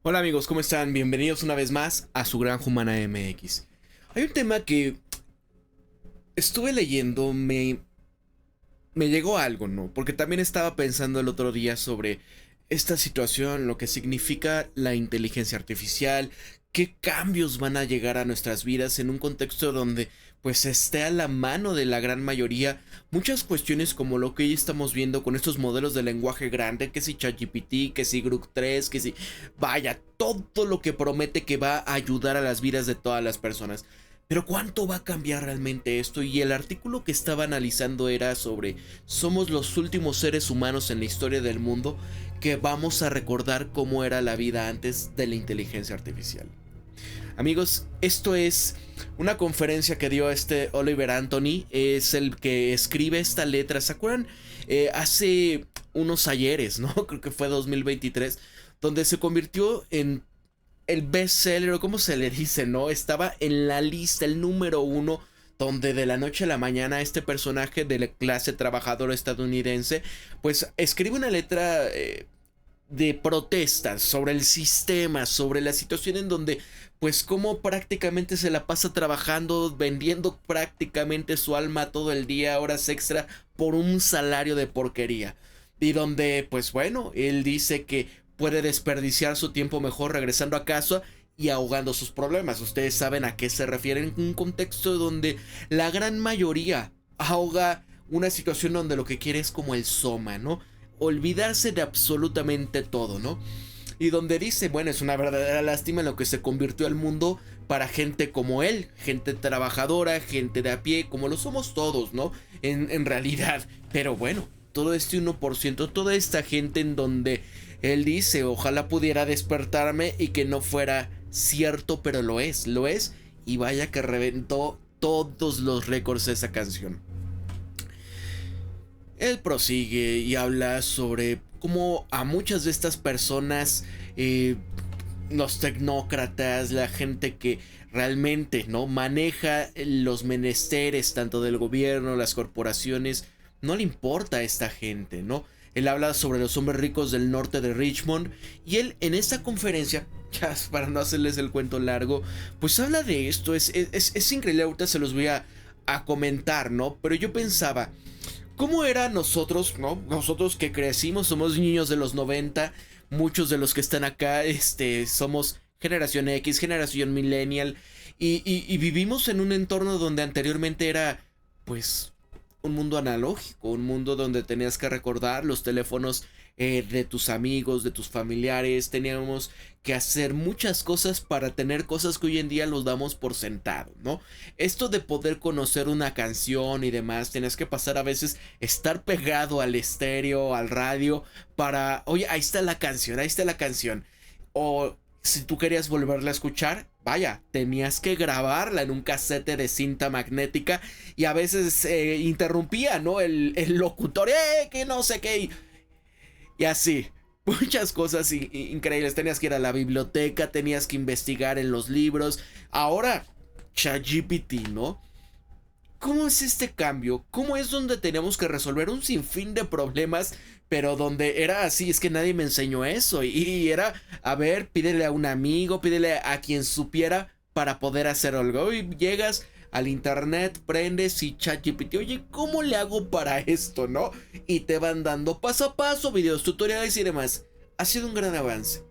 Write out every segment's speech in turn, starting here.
Hola amigos, ¿cómo están? Bienvenidos una vez más a su Granja Humana MX. Hay un tema que estuve leyendo, me llegó algo, ¿no? Porque también estaba pensando el otro día sobre esta situación, lo que significa la inteligencia artificial, qué cambios van a llegar a nuestras vidas en un contexto donde pues esté a la mano de la gran mayoría muchas cuestiones como lo que hoy estamos viendo con estos modelos de lenguaje grande, que si ChatGPT, que si Grok 3, que si vaya, todo lo que promete que va a ayudar a las vidas de todas las personas. Pero ¿cuánto va a cambiar realmente esto? Y el artículo que estaba analizando era sobre somos los últimos seres humanos en la historia del mundo que vamos a recordar cómo era la vida antes de la inteligencia artificial. Amigos, esto es una conferencia que dio este Oliver Anthony, es el que escribe esta letra, ¿se acuerdan? Hace unos ayeres, ¿no? Creo que fue 2023, donde se convirtió en el bestseller, o como se le dice, ¿no? Estaba en la lista, el número uno, donde de la noche a la mañana este personaje de la clase trabajadora estadounidense, pues escribe una letra de protestas sobre el sistema, sobre la situación en donde, pues como prácticamente se la pasa trabajando, vendiendo prácticamente su alma todo el día, horas extra, por un salario de porquería. Y donde, pues bueno, él dice que puede desperdiciar su tiempo mejor regresando a casa y ahogando sus problemas. Ustedes saben a qué se refieren, en un contexto donde la gran mayoría ahoga una situación donde lo que quiere es como el soma, ¿no? Olvidarse de absolutamente todo, ¿no? Y donde dice, bueno, es una verdadera lástima en lo que se convirtió el mundo para gente como él, gente trabajadora, gente de a pie, como lo somos todos, ¿no? En realidad, pero bueno, todo este 1%, toda esta gente en donde él dice, ojalá pudiera despertarme y que no fuera cierto, pero lo es, y vaya que reventó todos los récords de esa canción. Él prosigue y habla sobre cómo a muchas de estas personas, los tecnócratas, la gente que realmente no maneja los menesteres tanto del gobierno, las corporaciones, no le importa a esta gente, ¿no? Él habla sobre los hombres ricos del norte de Richmond y él en esta conferencia, ya para no hacerles el cuento largo, pues habla de esto, es increíble, ahorita se los voy a comentar, ¿no? Pero yo pensaba, ¿cómo era nosotros, no? Nosotros que crecimos, somos niños de los 90, muchos de los que están acá, somos generación X, generación millennial, y vivimos en un entorno donde anteriormente era, pues, un mundo analógico, un mundo donde tenías que recordar los teléfonos de tus amigos, de tus familiares, teníamos que hacer muchas cosas para tener cosas que hoy en día los damos por sentado, ¿no? Esto de poder conocer una canción y demás, tienes que pasar a veces estar pegado al estéreo, al radio, para, oye, ahí está la canción, o si tú querías volverla a escuchar, vaya, tenías que grabarla en un casete de cinta magnética y a veces interrumpía, ¿no? El locutor, que no sé qué, y así. Muchas cosas increíbles. Tenías que ir a la biblioteca, tenías que investigar en los libros. Ahora, ChatGPT, ¿no? ¿Cómo es este cambio? ¿Cómo es donde tenemos que resolver un sinfín de problemas? Pero donde era así, es que nadie me enseñó eso. Y era, a ver, pídele a un amigo, pídele a quien supiera para poder hacer algo. Y llegas al internet, prendes y ChatGPT, oye, ¿cómo le hago para esto, no? Y te van dando paso a paso, videos, tutoriales y demás. Ha sido un gran avance.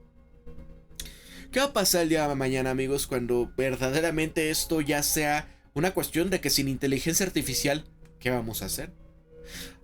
¿Qué va a pasar el día de mañana, amigos, cuando verdaderamente esto ya sea una cuestión de que sin inteligencia artificial, ¿qué vamos a hacer?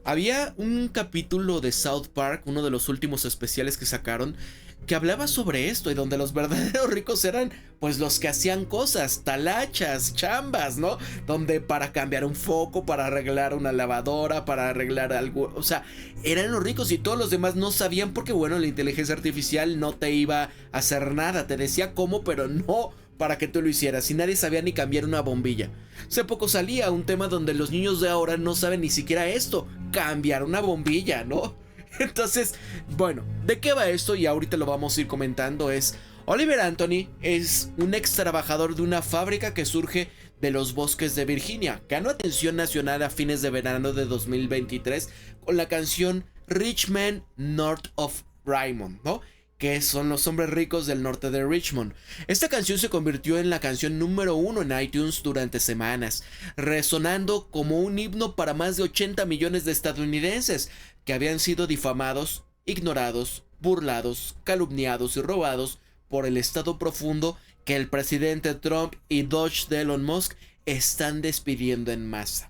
Había un capítulo de South Park, uno de los últimos especiales que sacaron, que hablaba sobre esto y donde los verdaderos ricos eran pues los que hacían cosas, talachas, chambas, ¿no? Donde para cambiar un foco, para arreglar una lavadora, para arreglar algo, o sea, eran los ricos y todos los demás no sabían porque bueno, la inteligencia artificial no te iba a hacer nada, te decía cómo, pero no para que tú lo hicieras y nadie sabía ni cambiar una bombilla. Hace poco salía un tema donde los niños de ahora no saben ni siquiera esto, cambiar una bombilla, ¿no? Entonces, bueno, ¿de qué va esto? Y ahorita lo vamos a ir comentando. Es Oliver Anthony es un ex trabajador de una fábrica que surge de los bosques de Virginia. Ganó atención nacional a fines de verano de 2023 con la canción Rich Man North of Raymond, ¿no? que son Los Hombres Ricos del Norte de Richmond. Esta canción se convirtió en la canción número 1 en iTunes durante semanas, resonando como un himno para más de 80 millones de estadounidenses que habían sido difamados, ignorados, burlados, calumniados y robados por el estado profundo que el presidente Trump y Doge de Elon Musk están despidiendo en masa.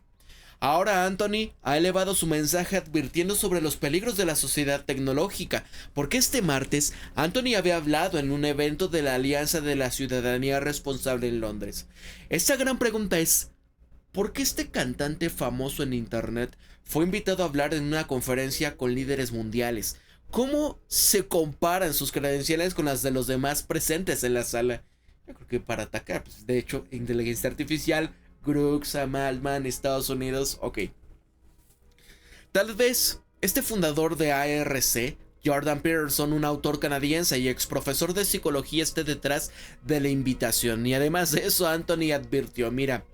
Ahora Anthony ha elevado su mensaje advirtiendo sobre los peligros de la sociedad tecnológica, porque este martes Anthony había hablado en un evento de la Alianza de la Ciudadanía Responsable en Londres. Esta gran pregunta es: ¿por qué este cantante famoso en internet fue invitado a hablar en una conferencia con líderes mundiales? ¿Cómo se comparan sus credenciales con las de los demás presentes en la sala? Yo creo que para atacar, pues, de hecho, inteligencia artificial, Grok, Sam Altman, Estados Unidos, ok. Tal vez este fundador de ARC, Jordan Peterson, un autor canadiense y ex profesor de psicología, esté detrás de la invitación. Y además de eso, Anthony advirtió: mira,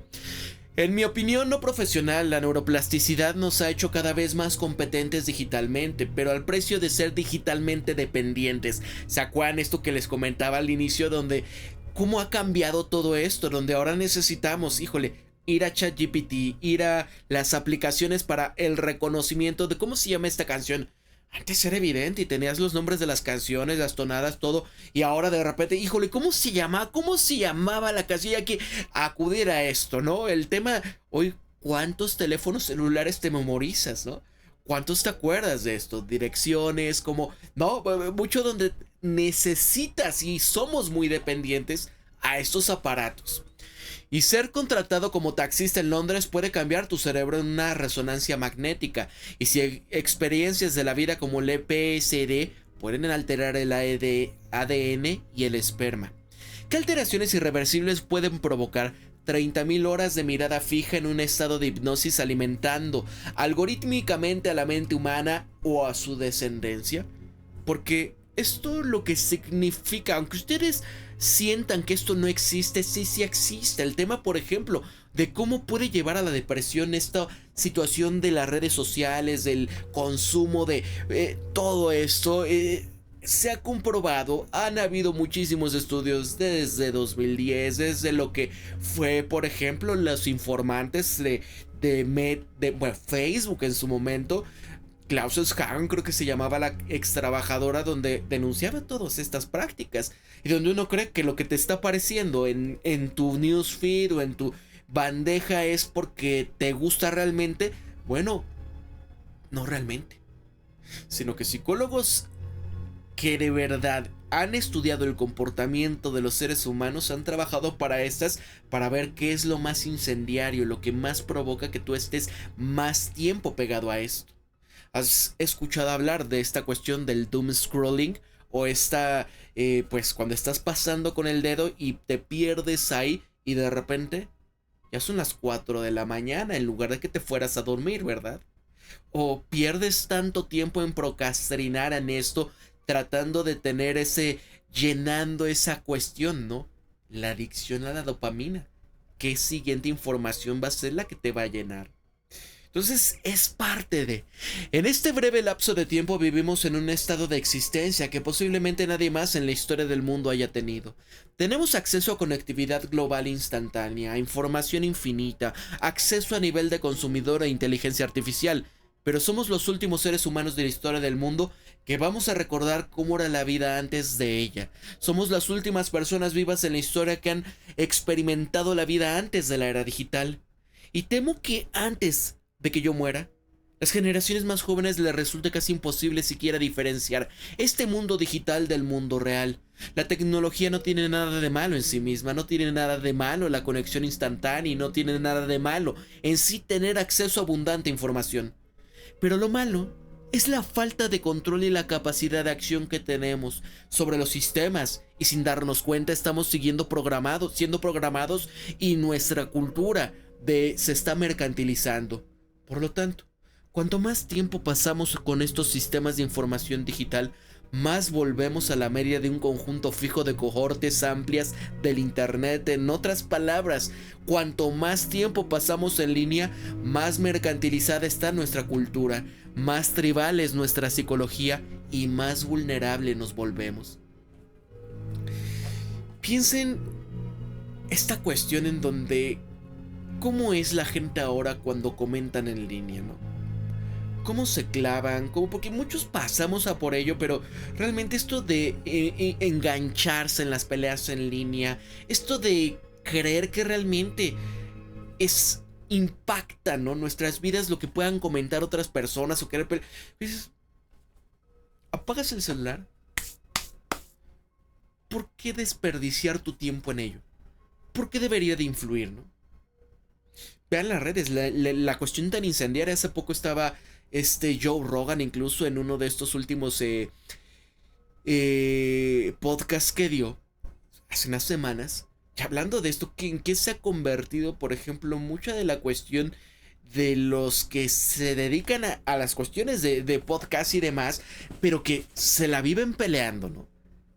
en mi opinión no profesional, la neuroplasticidad nos ha hecho cada vez más competentes digitalmente, pero al precio de ser digitalmente dependientes. ¿Se acuerdan esto que les comentaba al inicio, donde cómo ha cambiado todo esto? Donde ahora necesitamos, híjole, ir a ChatGPT, ir a las aplicaciones para el reconocimiento de cómo se llama esta canción. Antes era evidente y tenías los nombres de las canciones, las tonadas, todo. Y ahora de repente, híjole, ¿cómo se llama? ¿Cómo se llamaba la canción? Hay que acudir a esto, ¿no? El tema, hoy, ¿cuántos teléfonos celulares te memorizas, no? ¿Cuántos te acuerdas de esto? Direcciones, como, no, mucho donde necesitas y somos muy dependientes a estos aparatos. Y ser contratado como taxista en Londres puede cambiar tu cerebro en una resonancia magnética. Y si experiencias de la vida como el EPSD pueden alterar el ADN y el esperma. ¿Qué alteraciones irreversibles pueden provocar 30.000 horas de mirada fija en un estado de hipnosis alimentando algorítmicamente a la mente humana o a su descendencia? Porque esto lo que significa, aunque ustedes sientan que esto no existe, sí existe. El tema, por ejemplo, de cómo puede llevar a la depresión esta situación de las redes sociales, del consumo de todo esto, se ha comprobado. Han habido muchísimos estudios desde 2010, desde lo que fue, por ejemplo, los informantes de Facebook en su momento. Klaus Schwab, creo que se llamaba, la ex trabajadora, donde denunciaba todas estas prácticas y donde uno cree que lo que te está apareciendo en tu newsfeed o en tu bandeja es porque te gusta realmente. Bueno, no realmente, sino que psicólogos que de verdad han estudiado el comportamiento de los seres humanos han trabajado para ver qué es lo más incendiario, lo que más provoca que tú estés más tiempo pegado a esto. ¿Has escuchado hablar de esta cuestión del doom scrolling? O pues cuando estás pasando con el dedo y te pierdes ahí y de repente ya son las 4 de la mañana en lugar de que te fueras a dormir, ¿verdad? O pierdes tanto tiempo en procrastinar en esto, tratando de tener llenando esa cuestión, ¿no? La adicción a la dopamina. ¿Qué siguiente información va a ser la que te va a llenar? Entonces es parte de... En este breve lapso de tiempo vivimos en un estado de existencia que posiblemente nadie más en la historia del mundo haya tenido. Tenemos acceso a conectividad global instantánea, a información infinita, acceso a nivel de consumidor e inteligencia artificial, pero somos los últimos seres humanos de la historia del mundo que vamos a recordar cómo era la vida antes de ella. Somos las últimas personas vivas en la historia que han experimentado la vida antes de la era digital. Y temo que antes de que yo muera, las generaciones más jóvenes les resulte casi imposible siquiera diferenciar este mundo digital del mundo real. La tecnología no tiene nada de malo en sí misma, no tiene nada de malo la conexión instantánea y no tiene nada de malo en sí tener acceso a abundante información. Pero lo malo es la falta de control y la capacidad de acción que tenemos sobre los sistemas, y sin darnos cuenta estamos siendo programados y nuestra cultura se está mercantilizando. Por lo tanto, cuanto más tiempo pasamos con estos sistemas de información digital, más volvemos a la media de un conjunto fijo de cohortes amplias del internet. En otras palabras, cuanto más tiempo pasamos en línea, más mercantilizada está nuestra cultura, más tribal es nuestra psicología y más vulnerable nos volvemos. Piensen esta cuestión en donde cómo es la gente ahora cuando comentan en línea, ¿no? Cómo se clavan, como porque muchos pasamos a por ello, pero realmente esto de engancharse en las peleas en línea, esto de creer que realmente es impacta, ¿no? Nuestras vidas, lo que puedan comentar otras personas o querer dices, apagas el celular. ¿Por qué desperdiciar tu tiempo en ello? ¿Por qué debería de influir, no? Vean las redes, la cuestión tan incendiaria. Hace poco estaba Joe Rogan, incluso en uno de estos últimos podcasts que dio hace unas semanas, y hablando de esto, ¿en qué se ha convertido, por ejemplo, mucha de la cuestión de los que se dedican a las cuestiones de podcast y demás, pero que se la viven peleando, ¿no?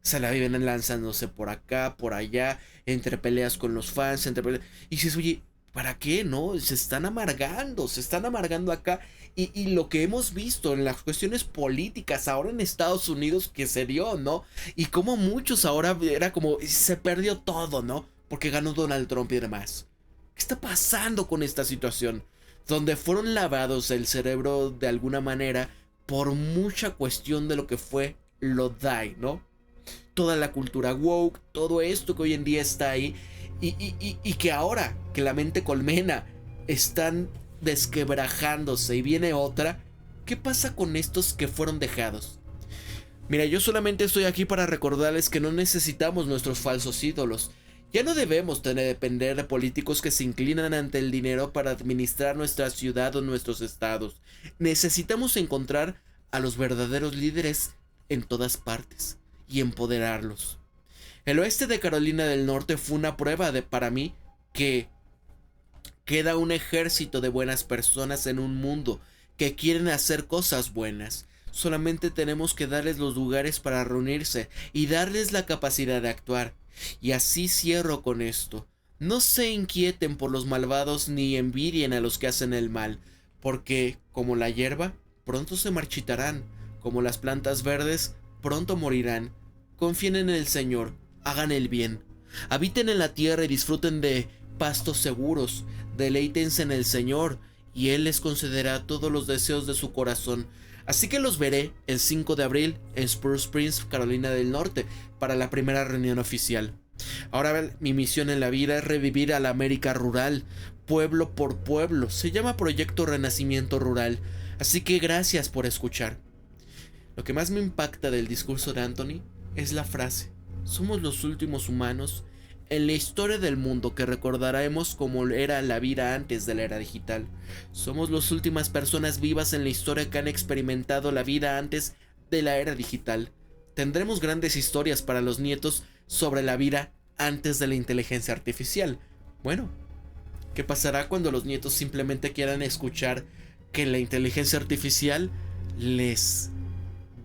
Se la viven lanzándose por acá, por allá, entre peleas con los fans, y dices, oye, ¿para qué, no? Se están amargando acá. Y lo que hemos visto en las cuestiones políticas ahora en Estados Unidos que se dio, ¿no? Y como muchos ahora era como, se perdió todo, ¿no? Porque ganó Donald Trump y demás. ¿Qué está pasando con esta situación? Donde fueron lavados el cerebro de alguna manera por mucha cuestión de lo que fue lo DAI, ¿no? Toda la cultura woke, todo esto que hoy en día está ahí. Y que ahora que la mente colmena están desquebrajándose y viene otra, ¿qué pasa con estos que fueron dejados? Mira, yo solamente estoy aquí para recordarles que no necesitamos nuestros falsos ídolos. Ya no debemos depender de políticos que se inclinan ante el dinero para administrar nuestra ciudad o nuestros estados. Necesitamos encontrar a los verdaderos líderes en todas partes y empoderarlos. El oeste de Carolina del Norte fue una prueba para mí que queda un ejército de buenas personas en un mundo que quieren hacer cosas buenas. Solamente tenemos que darles los lugares para reunirse y darles la capacidad de actuar. Y así cierro con esto. No se inquieten por los malvados ni envidien a los que hacen el mal, porque, como la hierba, pronto se marchitarán, como las plantas verdes, pronto morirán. Confíen en el Señor, hagan el bien, habiten en la tierra y disfruten de pastos seguros, deleítense en el Señor, y Él les concederá todos los deseos de su corazón. Así que los veré el 5 de abril en Spruce Springs, Carolina del Norte, para la primera reunión oficial. Ahora mi misión en la vida es revivir a la América rural, pueblo por pueblo. Se llama Proyecto Renacimiento Rural. Así que gracias por escuchar. Lo que más me impacta del discurso de Anthony es la frase: somos los últimos humanos en la historia del mundo que recordaremos como era la vida antes de la era digital. Somos las últimas personas vivas en la historia que han experimentado la vida antes de la era digital. Tendremos grandes historias para los nietos sobre la vida antes de la inteligencia artificial. Bueno, ¿qué pasará cuando los nietos simplemente quieran escuchar que la inteligencia artificial les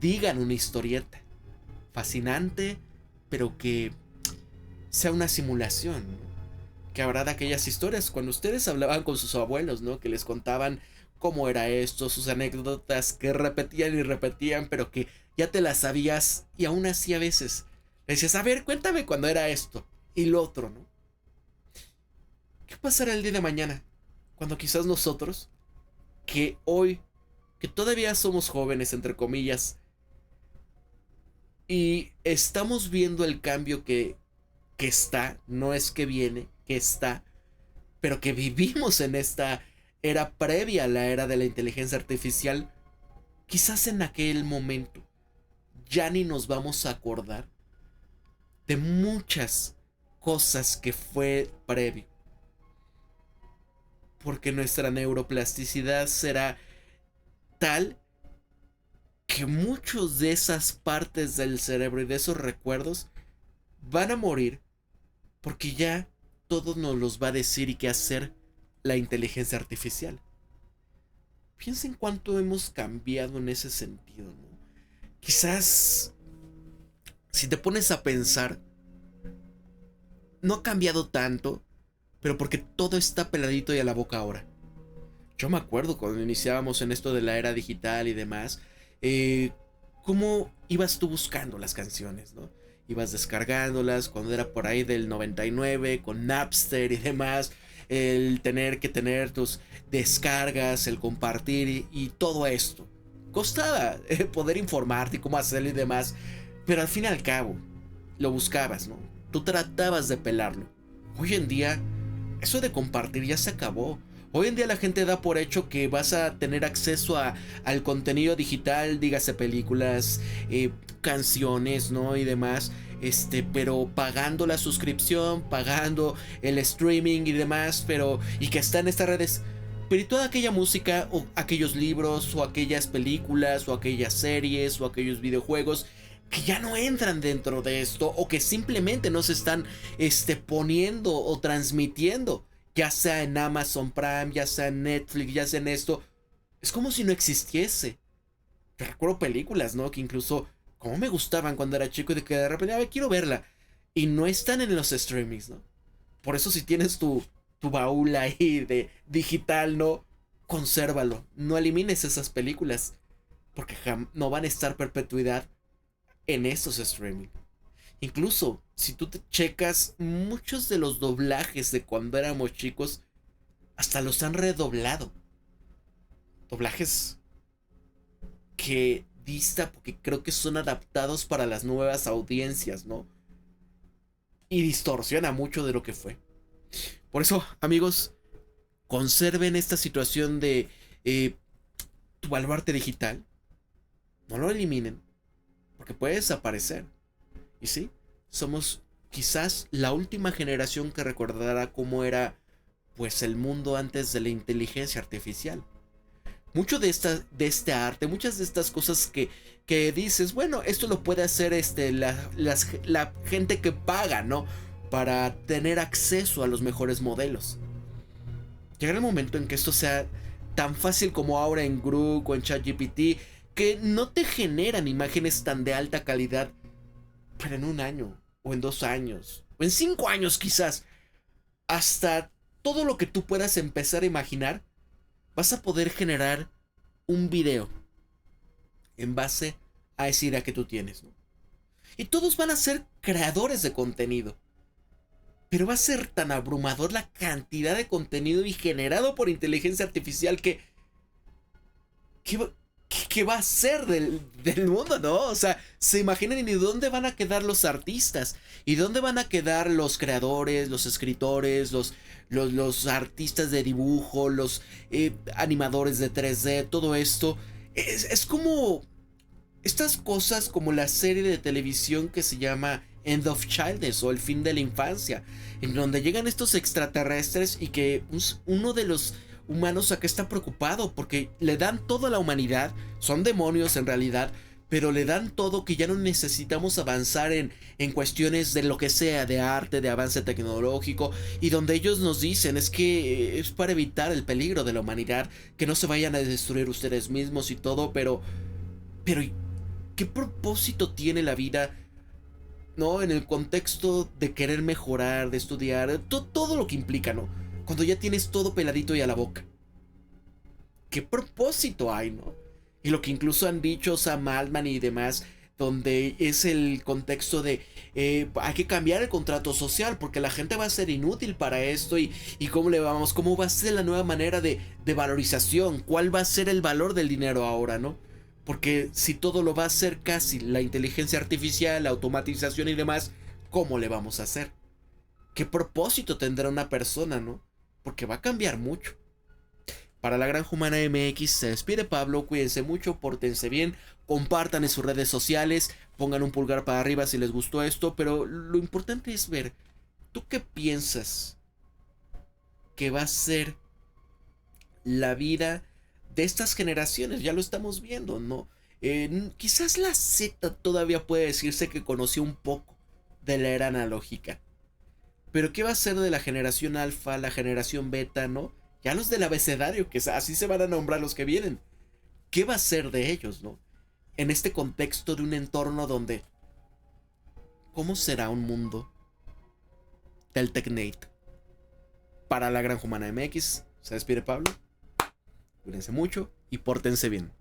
digan una historieta fascinante, pero que sea una simulación? Que habrá de aquellas historias cuando ustedes hablaban con sus abuelos, ¿no? Que les contaban cómo era esto, sus anécdotas que repetían y repetían, pero que ya te las sabías, y aún así a veces le decías, a ver, cuéntame cuando era esto y lo otro, ¿no? ¿Qué pasará el día de mañana cuando quizás nosotros, que hoy, que todavía somos jóvenes, entre comillas, y estamos viendo el cambio que está, no es que viene, que está, pero que vivimos en esta era previa a la era de la inteligencia artificial, quizás en aquel momento ya ni nos vamos a acordar de muchas cosas que fue previo, porque nuestra neuroplasticidad será tal que muchos de esas partes del cerebro y de esos recuerdos van a morir, porque ya todo nos los va a decir y qué hacer la inteligencia artificial. Piensen cuánto hemos cambiado en ese sentido, ¿no? Quizás, si te pones a pensar, no ha cambiado tanto, pero porque todo está peladito y a la boca ahora. Yo me acuerdo cuando iniciábamos en esto de la era digital y demás, eh, cómo ibas tú buscando las canciones, ¿no? Ibas descargándolas cuando era por ahí del 99 con Napster y demás, el tener que tener tus descargas, el compartir y todo esto. Costaba poder informarte y cómo hacerlo y demás, pero al fin y al cabo lo buscabas, ¿no? Tú tratabas de pelarlo. Hoy en día, eso de compartir ya se acabó. Hoy en día la gente da por hecho que vas a tener acceso al contenido digital, dígase películas, canciones, ¿no? Y demás. Pero pagando la suscripción, pagando el streaming y demás, y que está en estas redes. Pero y toda aquella música, o aquellos libros, o aquellas películas, o aquellas series, o aquellos videojuegos que ya no entran dentro de esto, o que simplemente no se están poniendo o transmitiendo, ya sea en Amazon Prime, ya sea en Netflix, ya sea en esto. Es como si no existiese. Yo recuerdo películas, ¿no? Que incluso, como me gustaban cuando era chico, y de que de repente, a ver, quiero verla. Y no están en los streamings, ¿no? Por eso si tienes tu baúl ahí de digital, ¿no? Consérvalo. No elimines esas películas. Porque no van a estar perpetuidad en estos streaming. Incluso, si tú te checas, muchos de los doblajes de cuando éramos chicos, hasta los han redoblado. Doblajes que dista, porque creo que son adaptados para las nuevas audiencias, ¿no? Y distorsiona mucho de lo que fue. Por eso, amigos, conserven esta situación de tu baluarte digital. No lo eliminen, porque puede desaparecer. Y sí, somos quizás la última generación que recordará cómo era pues el mundo antes de la inteligencia artificial. Mucho de este arte, muchas de estas cosas que dices, bueno, esto lo puede hacer la gente que paga, ¿no? Para tener acceso a los mejores modelos. Llegará el momento en que esto sea tan fácil como ahora en Grok o en ChatGPT, que no te generan imágenes tan de alta calidad, pero en un año, o en 2 años, o en 5 años quizás, hasta todo lo que tú puedas empezar a imaginar, vas a poder generar un video en base a esa idea que tú tienes, ¿no? Y todos van a ser creadores de contenido. Pero va a ser tan abrumador la cantidad de contenido y generado por inteligencia artificial que, que va a ser del mundo, ¿no? O sea, se imaginan ni dónde van a quedar los artistas y dónde van a quedar los creadores, los escritores, los artistas de dibujo, los animadores de 3D, todo esto. Es como estas cosas como la serie de televisión que se llama End of Childhood o El fin de la infancia, en donde llegan estos extraterrestres y que uno de los humanos acá está preocupado porque le dan todo a la humanidad, son demonios en realidad, pero le dan todo que ya no necesitamos avanzar en cuestiones de lo que sea, de arte, de avance tecnológico, y donde ellos nos dicen es que es para evitar el peligro de la humanidad, que no se vayan a destruir ustedes mismos y todo, pero ¿qué propósito tiene la vida? ¿No? En el contexto de querer mejorar, de estudiar, todo lo que implica, ¿no? Cuando ya tienes todo peladito y a la boca. ¿Qué propósito hay, no? Y lo que incluso han dicho Sam Altman y demás, donde es el contexto de hay que cambiar el contrato social porque la gente va a ser inútil para esto y cómo va a ser la nueva manera de valorización, cuál va a ser el valor del dinero ahora, ¿no? Porque si todo lo va a hacer casi la inteligencia artificial, la automatización y demás, ¿cómo le vamos a hacer? ¿Qué propósito tendrá una persona, no? Porque va a cambiar mucho. Para la Granja Humana MX se despide Pablo, cuídense mucho, pórtense bien, compartan en sus redes sociales, pongan un pulgar para arriba si les gustó esto, pero lo importante es ver, ¿tú qué piensas que va a ser la vida de estas generaciones? Ya lo estamos viendo, ¿no? Quizás la Z todavía puede decirse que conoció un poco de la era analógica. Pero ¿qué va a ser de la generación alfa, la generación beta, no? Ya los del abecedario, que así se van a nombrar los que vienen. ¿Qué va a ser de ellos, no? En este contexto de un entorno donde... ¿Cómo será un mundo del Tecnate? Para la Granja Humana MX, se despide Pablo. Cuídense mucho y pórtense bien.